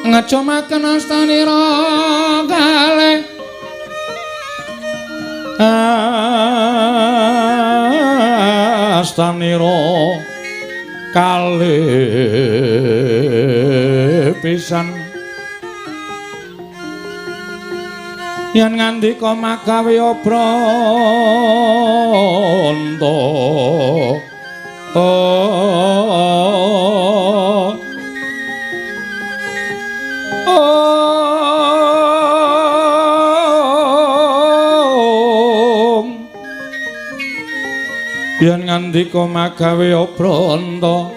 ngecomaken astanira kalih astanira kalih pisan yen ngandika magawe Obranta yen ngandika magawe Obranta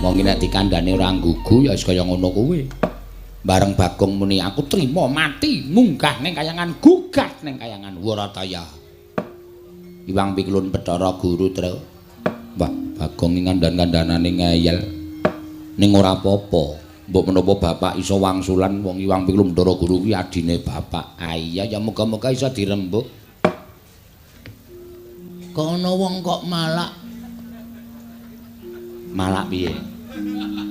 mongki nek dikandhane ora nggugu ya wis kaya ngono kuwi. Bareng Bagong muni aku trima mati munggah ning kayangan gugah ning kayangan Warataya. Iwang Pikulun Bathara Guru Tra. Wah, Bagong ing kandhan-kandhanane ngeyel ning ora apa-apa. Mbok menapa bapak iso wangsulan wong Iwang Pikulun Bathara Guru kuwi adine bapak. Iya ya muga-muga iso dirembuk. Kok ana wong kok malak. Malak piye?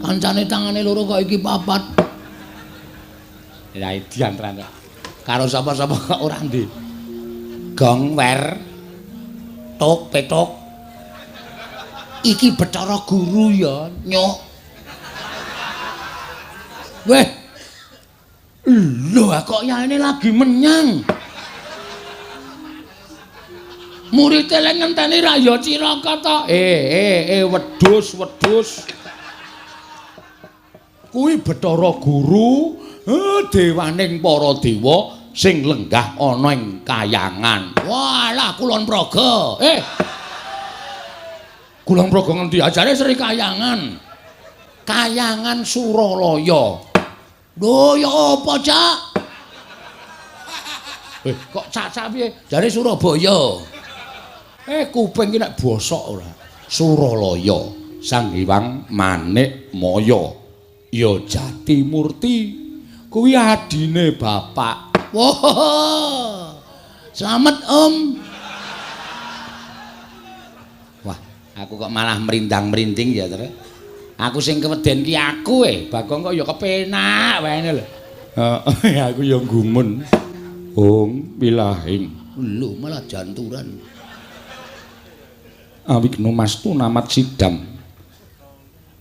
Kancane tangane loro kok iki papat. Ya diantran karo sapa-sapa kok ora ndi. Gong wer tok petok. Iki Bathara Guru ya, Nyok. Weh. Lho kok yaene lagi menyang. Murid eleng ngenteni ra ya Ciraka to. Wedhus. Kuwi Bathara Guru dewaning para dewa sing lenggah ana ing kayangan. Walah Kulon Praga. Kulon Praga ngendi ajare Sri Kayangan. Kayangan Suralaya. Lho ya apa, Cak? Kok Cak piye? Jare Surabaya. Kuping iki nek bosok ora. Suralaya Sang Hyang Manikmaya. Ya Jatimurti. Kuwi adine bapak. Wah. Selamat, Om. Wah, aku kok malah merindang-merinding ya, Tre. Aku sing keweden ki aku Bagong kok ya kepenak wae lho. Heeh, aku ya gumun. Ong pilahing. Lho, malah janturan. Awigna mastu namat sidam.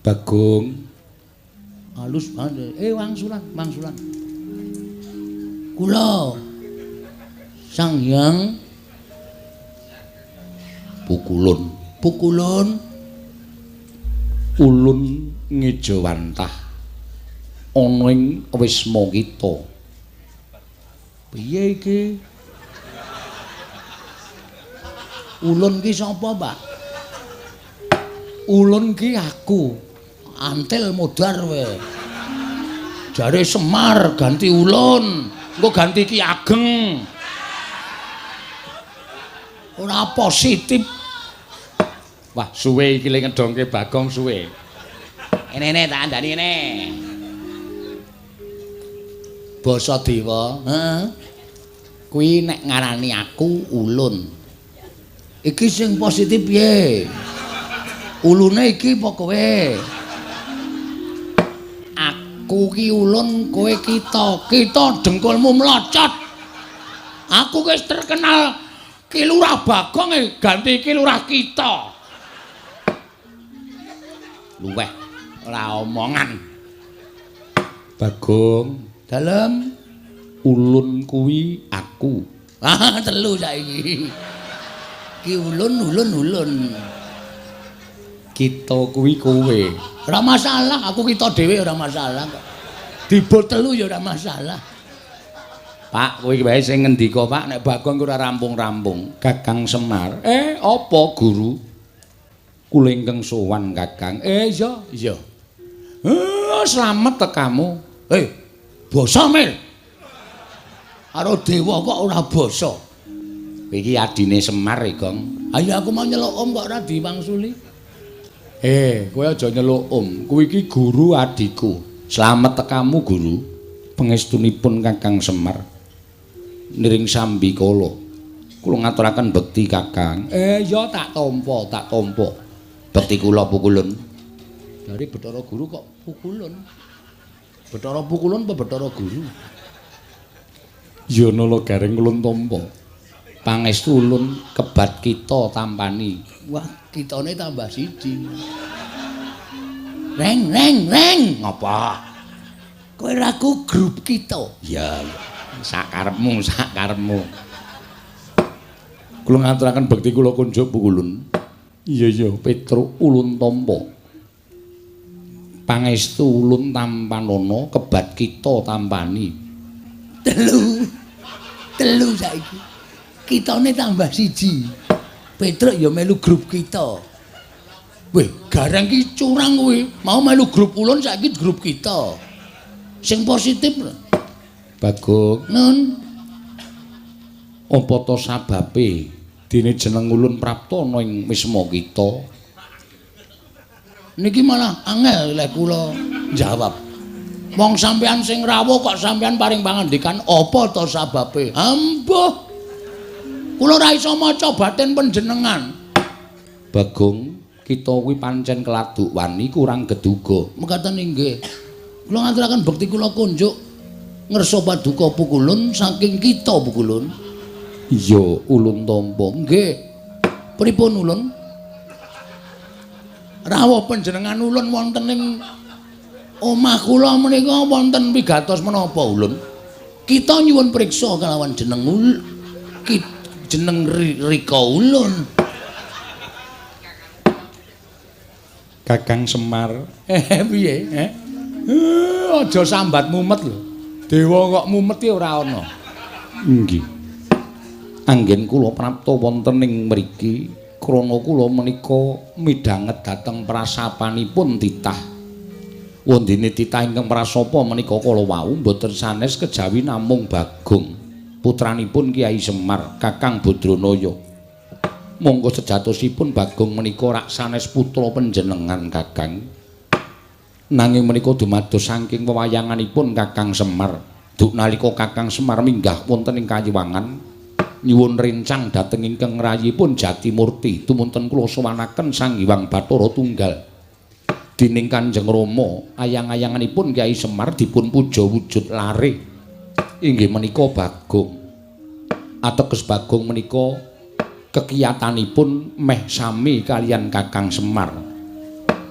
Bagong halus wangsulan. Kula Sang Hyang Pukulun ulun ngejawantah ana ing wisma kita. Piye iki? Ulun ki sapa, Mbak? Ulun ki aku. Antil modar we. Jare Semar ganti Ulun, engko ganti Ki Ageng. Ora positif. Wah, suwe iki le ngedongke Bagong suwe. Ene tak andani ngene. Basa Dewa, kuwi nek ngarani aku Ulun. Iki sing positif piye? Ulune iki apa kowe? Aku ki Ulun, kowe kita dengkulmu mlocot. Aku wis terkenal Ki Lurah Bagong ganti Ki Lurah kita. Luweh ora omongan. Bagong, dalem Ulun kuwi aku. Telu saiki. Ki Ulun. Kita kuwi kowe. Ora masalah, aku kita dhewe ora masalah kok. Dibot telu ya ora masalah. Pak, kowe iki wae sing ngendika, Pak, nek Bagong ora rampung-rampung. Kakang Semar. Apa Guru? Kula ingkang sowan, Kakang. Iya. Slamet tekamu. Basa Mil. Karo dewa kok ora basa. Iki adine Semar, Gong. Ayo aku mau nyeluk Om kok ora diwangsuli. Kowe aja nyeluk Om. Kuwi iki guru adikku. Slamet tekamu guru. Pangestunipun Kakang Semar. Niring sambi kala. Kula ngaturaken bekti Kakang. Ya tak tampa. Bekti kula pukulun. Dari Bathara Guru kok pukulun. Bathara pukulun apa Bathara Guru? Ya nala gareng ulun tampa. Pangestu ulun kebat kita tampani. Wah, kitane tambah siji. Reng. Ngapa? Kowe raku grup kita. Ya, sakarepmu. Kula ngaturaken bekti kula kunjuk pukulun. Iya, Petruk ulun tampa. Pangestu ulun tampanana kebat kita tampani. Telu saiki. Kitane tambah siji. Petruk ya melu grup kita. Weh, garang ki curang kuwi. Mau melu grup ulun saiki grup kita. Sing positif lho. Bagong. Nun. Apa to sababe dene jeneng ulun prapta ana ing wisma kita? Niki malah angel lek kula jawab. Wong sampean sing rawuh kok sampean paring pangandikan apa to sababe? Ambuh. Kula ora iso maca batin panjenengan. Bagong, kita kuwi pancen keladuk wani kurang geduga. Mekaten inggih. Kula ngaturaken bekti kula kunjuk ngersa paduka pukulun saking kita pukulun. Iya, ulun tampa. Nggih. Pripun ulun? Rawuh panjenengan ulun wonten ing omah kula menika wonten wigatos menapa ulun? Kita nyuwun priksa kelawan jeneng jeneng Rika ulun. Kakang Semar. Piye? Aja sambat mumet lho. Dewa kok mumet ora ana. Nggih. Anggen kula prapta wonten ing mriki krana kula menika midhanget dhateng prasapanipun titah. Wondene titah ingkang prasapa menika kala wau boten sanes kejawi namung Bagong, putranipun Kyai Semar, Kakang Badranaya. Monggo sejatosipun Bagong menika rak sanes putra panjenengan Kakang. Nanging menika dumados saking wewayanganipun Kakang Semar. Duk nalika Kakang Semar minggah wonten ing Kayiwangan nyuwun rencang dhateng ingkang rayipun Jatimurti tumunten kula sowanaken Sang Hyang Bathara Tunggal. Dening Kanjeng Rama ayang-ayanganipun Kyai Semar dipun puja wujud lare. Inggih menika Bagong. Ateges Bagong menika kekiyatanipun meh sami kalian Kakang Semar.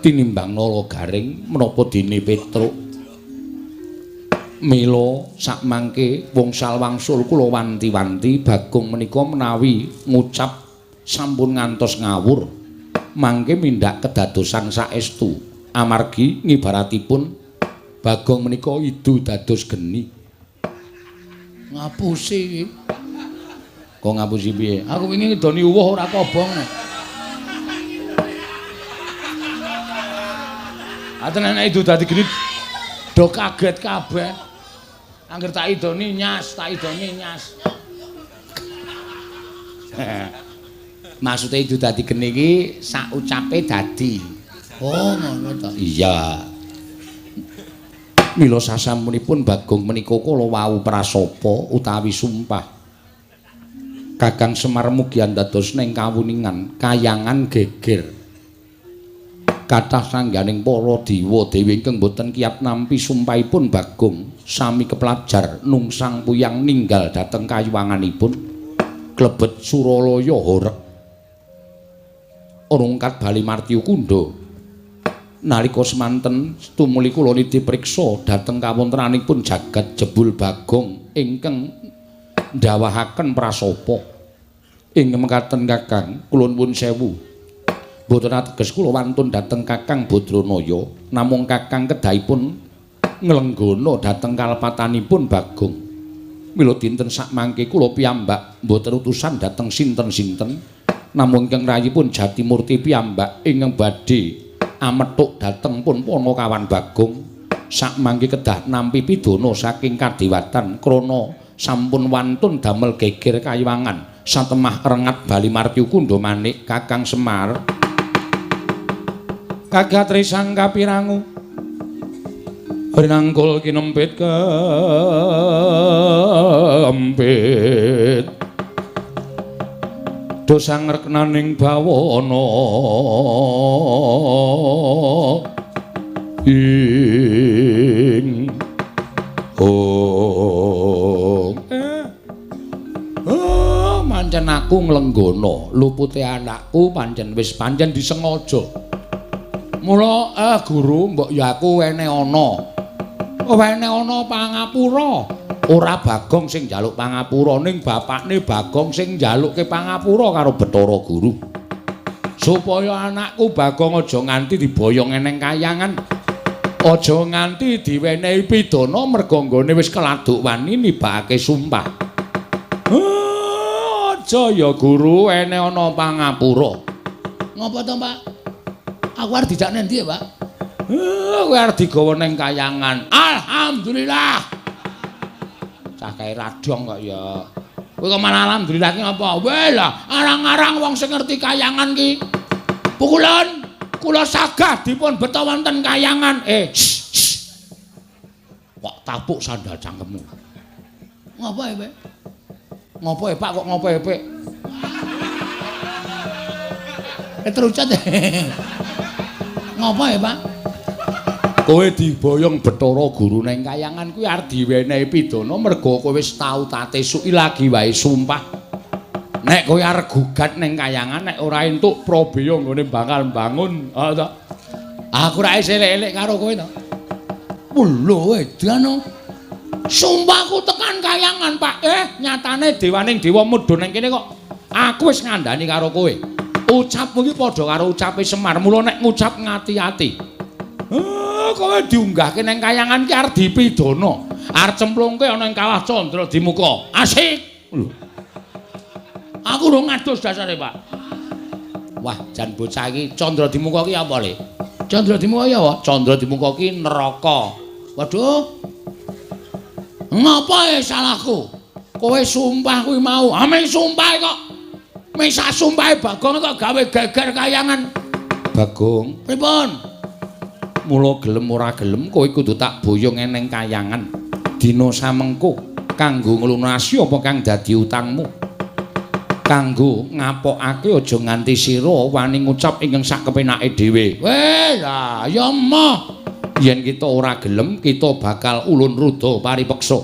Tinimbang nala garing menapa dene Petruk. Mila sakmangke wangsul wangsul kula wanti-wanti Bagong menika menawi ngucap sampun ngantos ngawur mangke mindak kedadosan saestu amargi ngibaratipun Bagong menika idu dados geni. Ngapusi. Kok ngapusi piye? Aku wingi ngidoni uwuh ora kobong. Atenan idu dadi geni do kaget kabeh. Angger tak idoni nyas. Maksude itu dadi geni iki sak ucape dadi. Oh, ngono to. Iya. Mila sasampunipun Bagong menika kala wau prasapa utawi sumpah. Kakang Semar mugi dados ning kawuningan kayangan geger. Kathah sangganing para dewa dewi ingkang boten kiyat nampi sumpahipun Bagong sami kepelajar nungsang puyang ninggal dhateng kayiwanganipun klebet Suralaya horeg rungkat bali martiyu kundha nalika semanten tumuli kula nidhi priksa dhateng kawontenanipun jagat jebul Bagong ingkang ndawahaken prasapa ing mekaten Kakang kula nuwun sewu. Boten ateges kula wantun dhateng Kakang Badranaya, namung Kakang kedahipun nglenggana dhateng kalepatanipun Bagong. Mila dinten sakmangke kula piyambak boten utusan dhateng sinten-sinten, namung ingkang rayipun Jatimurti piyambak ingkang badhe amethuk dhateng pun Panakawan Bagong. Sakmangke kedah nampi pidana saking kadewatan krana sampun wantun damel geger Kayiwangan. satemah rengat bali martyu kundha manik Kakang Semar kagatri sang kapirangu rinangkul kinempit kempit dosang reknaning bawana ing pancen aku nglenggono lupute anakku pancen wis pancen disengaja mula guru mbok ya aku wene ana pangapura ora Bagong sing njaluk pangapura ning bapakne Bagong sing njalukke pangapura karo Bathara Guru supaya anakku Bagong aja nganti diboyong eneng kayangan aja nganti diwenehi pidana merga nggone wis keladuk wani nibakake sumpah aja ya guru ene ana pangapura ngapa to Pak aku arep dijak nang ndi ya Pak kowe arep digawa ning kayangan alhamdulillah cah kae radong kok ya kowe kok malah alhamdulillah ki ngapa wae lah arang-arang wong sing ngerti kayangan ki pukulan kula sagah dipun beto wonten kayangan kok tapuk sandal cangkemmu ngapa ya Pak ngapa ya Pak kok ngapa ya Pak terucat ngapa ya Pak kowe diboyong Bathara Guru ning kayangan kuwi arep diwenehi pidana merga kowe wis tau tatesuki lagi wae sumpah nek kowe arep gugat ning kayangan nek ora entuk Prabeya nggone bakal bangun aku ra elek-elek karo kowe to lho edan sumpahku tekan kayangan Pak nyatane dewaning dewa mudhun ning kene kok aku wis ngandani karo kowe ucapmu iki padha karo ucape Semar mula nek ngucap ngati-ati kowe diunggahke ning kayangan ki arep dipidana arep cemplungke ana ing kawah Candra Dimuka asik aku lho ngadus dasare Pak wah jan bocah iki Candra Dimuka ki apa le Candra Dimuka ya apa Candra Dimuka ki neraka waduh ngapa salahku kowe sumpah kuwi mau ame sumpah kok mesa sumpahe Bagong kok gawe geger kayangan Bagong pripun mula gelem ora gelem kowe kudu tak boyong eneng kayangan dina samengko kanggo nglunasi apa kang dadi utangmu kanggo ngapokake aja nganti sira wani ngucap ingkang sak kepenake dhewe weh lah ya moh yen kita ora gelem kita bakal ulun ruda paripeksa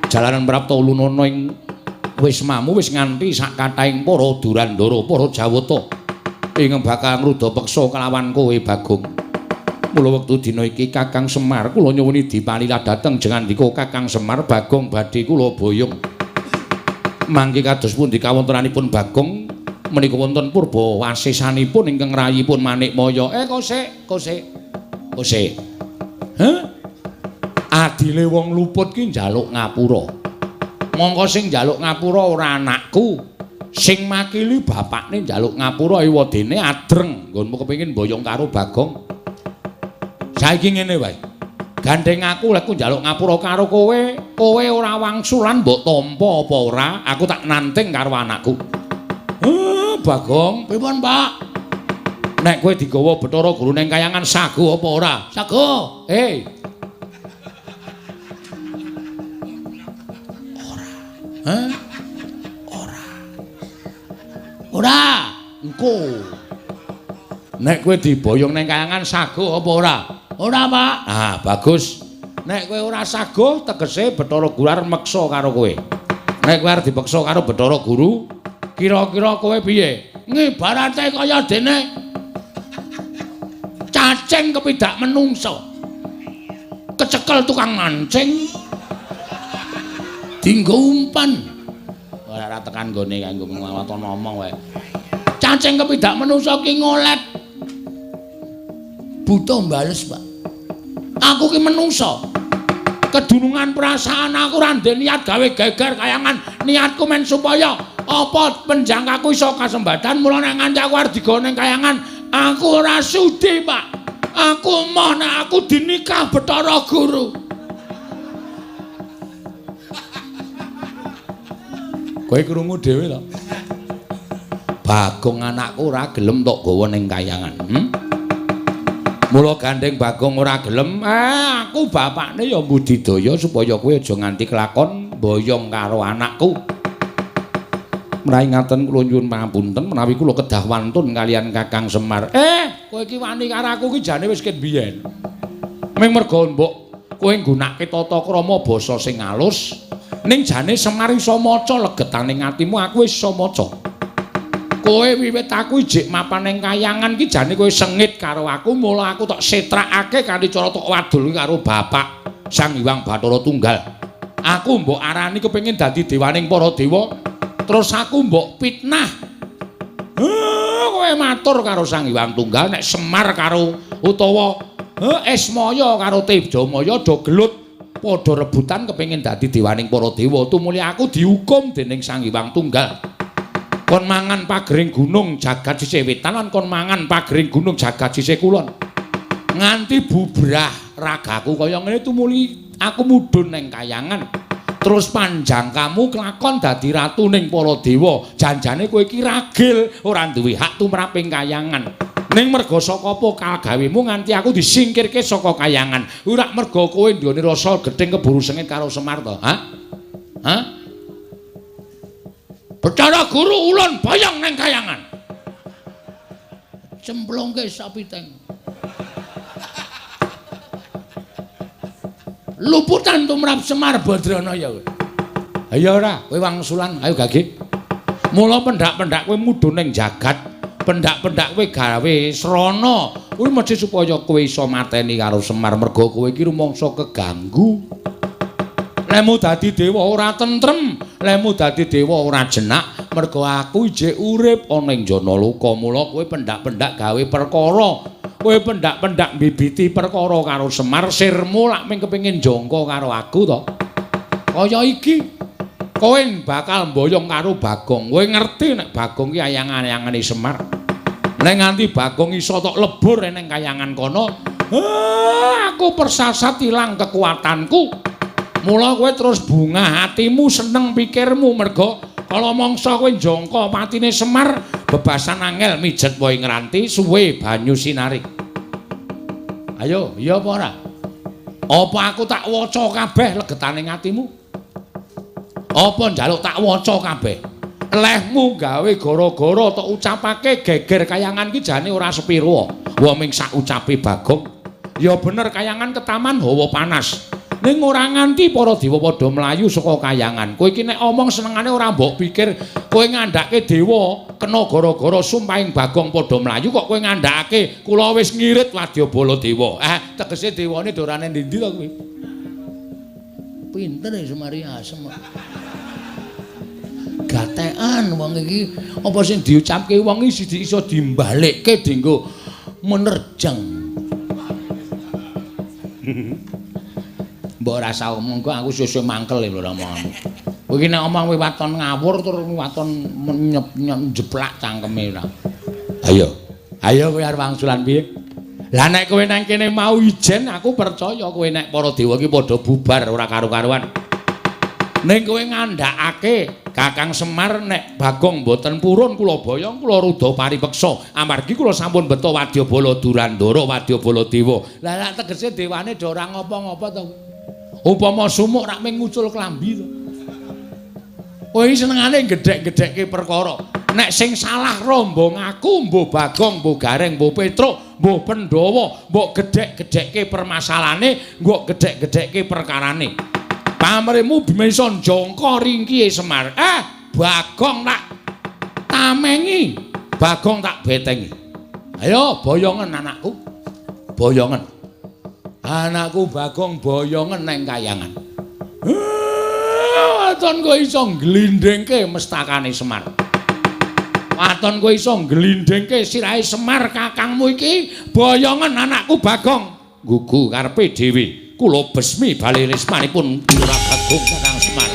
jalanan prapta ulunana ing wismamu wis nganti sak kathahing para durandara para jawata ingkang bakal ngruda peksa kelawan kowe Bagong mula wektu dina iki Kakang Semar kula nyuwuni dipalila dhateng jengandika Kakang Semar Bagong badhe kula boyong mangke kados pundi kawontenanipun Bagong menika wonten purba wasesanipun ingkang rayipun Manikmaya kosek adile wong luput ki njaluk ngapura mongko sing njaluk ngapura ora anakku sing makili bapakne njaluk ngapura ewadene adreng nggonmu kepengin boyong karo Bagong saiki ngene wae gandeng aku lek njaluk ngapura karo kowe ora wangsulan mbok tampa apa ora aku tak nanting karo anakku Bagong pripun Pak nek kowe digawa Bathara Guru ning kayangan sago apa ora sago ora engko nek kowe diboyong ning kayangan sago apa ora ora Pak bagus nek kowe ora sago tegese Bathara Guru arep meksa karo kowe nek kowe arep dipeksa karo Bathara Guru kira-kira kowe piye ngibarate kaya dene cacing kepidak menungso kecekel tukang mancing dinggo umpan ora tekan gone kanggo nglawan ngomong wae cacing kepidak menungso ki ngolet butuh bales Pak aku ki menungso kedunungan perasaan aku ora ndek niat gawe geger kayangan niatku men supaya apa penjangkaku iso kasembadan mula nek nganti aku arep digawa ning kayangan aku ora sudi Pak aku moh nek aku dinikah Bathara Guru Kowe krungu dhewe to. Bagong anakku ora gelem tok gawa ning kayangan. Mula gandeng Bagong ora gelem, aku bapakne ya mbudidaya supaya kowe aja nganti kelakon boyong karo anakku. Menawi ngaten kula nyuwun pangapunten menawi kula kedah wantun kalian Kakang Semar. Kowe iki wani karo aku iki jane wis ket biyen. Ming mergo mbok kowe nggunakake tata krama basa sing alus, ning jane Semar iso maca legetaning atimu aku wis iso maca. Kowe wiwit aku ijik mapan ning kayangan ki jane kowe sengit karo aku, mula aku tok setrakake kanthi cara tok wadul karo bapak Sang Hyang Bathara Tunggal. Aku mbok arani kepengin dadi dewaning para dewa, terus aku mbok fitnah. Kowe matur karo Sang Hyang Tunggal nek Semar karo utawa Esmaya karo Tejamaya do gelut padha rebutan kepengin dadi dewaning para dewa. Tumuli aku dihukum dening Sang Hyang Tunggal. Kon mangan pagering gunung jagat sisih wetan lan kon mangan pagering gunung jagat sisih kulon. Nganti bubrah ragaku kaya ngene tumuli aku mudhun ning kayangan. Terus panjang kamu kelakon dadi ratu ning para dewa. Janjane kowe iki ragil ora duwe hak tumraping kayangan. Ning merga saka apa kagawemu nganti aku disingkirke saka kayangan. Ora merga kowe nduweni rasa gething keburu sengit karo Semar to, Hah? Betara guru ulun bayang neng kayangan. Cemplongke sapiteng. Luputan tumrap Semar Badranaya. Ayo ora, kowe wangsulan, ayo gage. Mula pendak-pendak kowe mudhun ning jagat, pendak-pendak kowe gawe srana. Kuwi mesti supaya kowe iso mateni karo Semar merga kowe iki rumangsa keganggu. Lemu dadi dewa ora tentrem, lemu dadi dewa ora jenak, mergo aku ijek urip ana ing jana luka. Mula kowe pendak-pendak gawe perkara, kowe pendak-pendak mbibiti perkara karo Semar, sirmu lak ming kepengin jangka karo aku to. Kaya iki, kowe bakal mboyong karo Bagong. Kowe ngerti nek Bagong ki ayang-ayangane Semar. Nek nganti Bagong iso tok lebur ning kayangan kono, aku persasat ilang kekuatanku. Mula kowe terus bungah atimu, seneng pikirmu merga kala mangsa kowe njangka patine Semar bebasan angel mijet wae ngranti suwe banyu sinarik. Ayo, iya apa ora? Apa aku tak waca kabeh legetaning atimu? Apa njaluk tak waca kabeh? Lehmu gawe gara-gara tok ucapake geger kayangan ki jane ora sepiro. Wa ming sak ucape Bagong. Ya bener kayangan ketaman hawa panas. Ning ora nganti para dewa padha mlayu saka kayangan. Kowe iki nek omong senengane ora mbok pikir kowe ngandhake dewa kena gara-gara sumpahing Bagong padha mlayu kok kowe ngandhake kula wis ngirit Wadyabala dewa. Tegese dewane dorane ndi-ndi to kowe? Pinter ya Semar asem. Gatekan wong iki apa sing diucapke wong iki iso dimbalikke dienggo menerjang. Mbok rasa omong kok aku sesuk mangkel lho omonganmu. Kowe iki nek omong kowe waton ngawur tur waton njeplak cangkeme ora. Ayo kowe arep wangsulan piye? Lah nek kowe nang kene mau ijen aku percaya kowe nek para dewa iki padha bubar ora karo-karuan. Ning kowe ngandhakake Kakang Semar nek Bagong mboten purun kula boyong kula rudha paripeksa amargi kula sampun beto Wadyabala Durandara Wadyabala Dewa. Lah tegese dewane do ora ngapa-ngapa to. Upama sumuk rak ming ngucul klambi to. Kowe senengane gedhek-gedhekke perkara. Nek sing salah rombong aku, mbuh Bagong, mbuh Gareng, mbuh Petruk, mbuh Pandhawa, mbok gedhek-gedhekke permasalahane, mbok gedhek-gedhekke perkarane. Pamrihmu bisa njangka ringkihe Semar. Bagong tak tamengi, Bagong tak betengi. Ayo boyongen anakku. Boyongen. Anakku Bagong boyongen neng kayangan. Waton kowe iso nglindhengke mestakane Semar. Waton kowe iso nglindhengke sirahe Semar kakangmu iki. Boyongen anakku Bagong. Gugu karepe dhewe. Kula besmi bali resmanipun Bagong Kakang Semar.